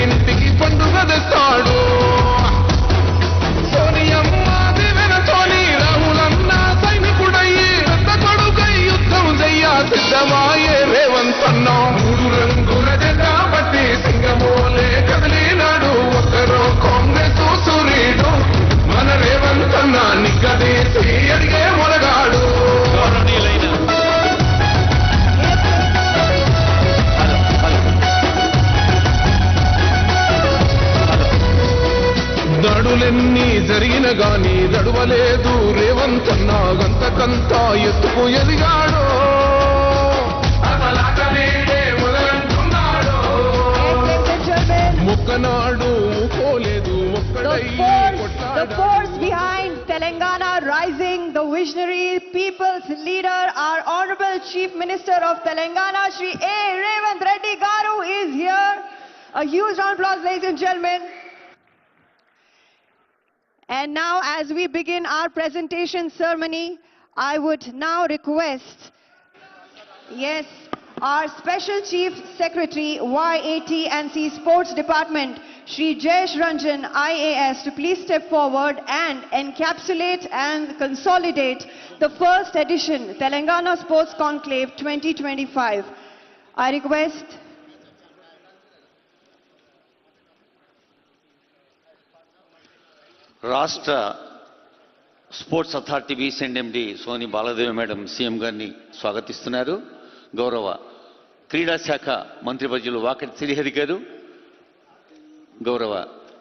ఇంటికి పండుగ తెస్తాడు. సోనియమ్మ దివెనతోని రాహులన్న సైనికుడయ్యి రక్త కొడుకై యుద్ధం చెయ్య సిద్ధమాయే రేవంత్ అన్న. మూడు రంగుల జెండా పట్టి సింగమోలే కదిలినాడు ఒక్కరో కాంగ్రెస్ సూర్యుడు. మన రేవంత్ అన్న నిగ్గదీసి అడిగే మొరగాడు. దడులెన్ని జరిగిన గాని దడువలేదు రేవంత్ అన్న. గంతకంతా ఎత్తుకు ఎదిగాడు. ముక్కనాడు ముక్కోలేదు The force behind Telangana Rising, the visionary people's leader, our Honorable Chief Minister of Telangana, Shri A. Revanth Reddy Garu is here. A huge round of applause, ladies and gentlemen. And now, as we begin our presentation ceremony, I would now request, yes, our Special Chief Secretary, YAT&C Sports Department, Shri Jayesh Ranjan, IAS, to please step forward and encapsulate and consolidate the first edition Telangana Sports Conclave 2025. I request రాష్ట్ర sports authority VC and MD Soni Baladevi madam CM గారిని స్వాగతిస్తున్నారు. గౌరవ క్రీడా శాఖ మంత్రివర్యులు వాకటి శ్రీహరి గారు, గౌరవ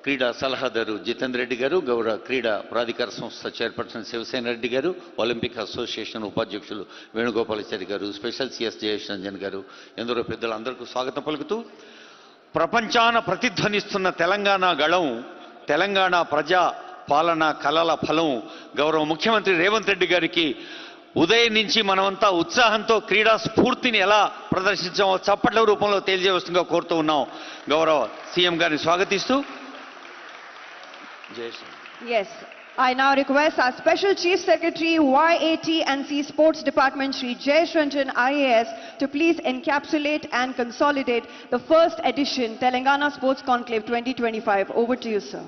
క్రీడా సలహాదారు జితేందర్ రెడ్డి గారు, గౌరవ క్రీడా ప్రాధికార సంస్థ చైర్పర్సన్ శివసేన రెడ్డి గారు, ఒలింపిక్ అసోసియేషన్ ఉపాధ్యక్షులు వేణుగోపాలాచారి గారు, స్పెషల్ సిఎస్ జయేష్ రంజన్ గారు, ఎందరో పెద్దలు అందరికీ స్వాగతం పలుకుతూ, ప్రపంచాన ప్రతిధ్వనిస్తున్న తెలంగాణ గళం, తెలంగాణ ప్రజా పాలన కలల ఫలం గౌరవ ముఖ్యమంత్రి రేవంత్ రెడ్డి గారికి ఉదయం నుంచి మనమంతా ఉత్సాహంతో క్రీడా స్ఫూర్తిని ఎలా ప్రదర్శించామో చప్పట్ల రూపంలో తెలియజేస్తుందిగా కోరుతూ ఉన్నాం. గౌరవ సీఎం గారిని స్వాగతిస్తూ yes, I now request our Special Chief Secretary, YAT&C Sports Department, Shri Jayesh Ranjan, IAS, to please encapsulate and consolidate the first edition Telangana Sports Conclave 2025. Over to you, sir.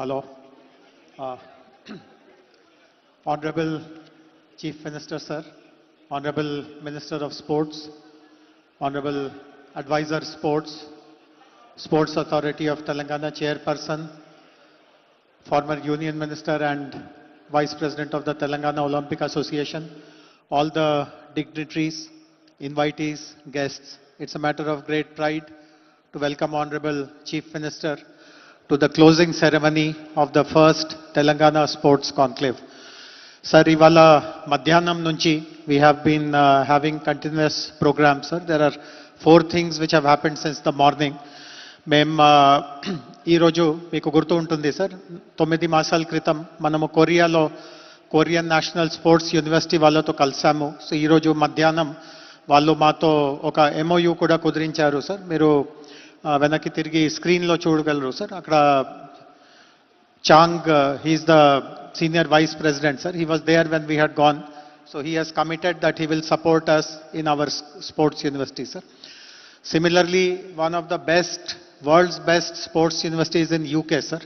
Hello. Honorable Chief Minister, sir, Honorable Minister of Sports, Honorable Advisor Sports, Sports Authority of Telangana Chairperson, former Union Minister and Vice President of the Telangana Olympic Association, all the dignitaries, invitees, guests. It's a matter of great pride to welcome Honorable Chief Minister to the closing ceremony of the first Telangana Sports Conclave. Sir, ivala madhyanam nunchi we have been having continuous programs, sir. There are 4 things which have happened since the morning. Mem ee roju meeku gurtu untundi, sir. 9 మాసాల క్రితం మనము కొరియాలో Korean national sports university వాళ్ళతో కలిసాము. So ఈ రోజు మధ్యాహ్నం వాళ్ళు మాతో ఒక MOU కూడా కుదిరించారు, సార్. మీరు వెనక్కి తిరిగి స్క్రీన్లో చూడగలరు, సార్. అక్కడ Chang, he is the senior vice president, sir. He was there when we had gone. So he has committed that he will support us in our sports university, sir. Similarly, one of the world's best sports universities in UK, sir.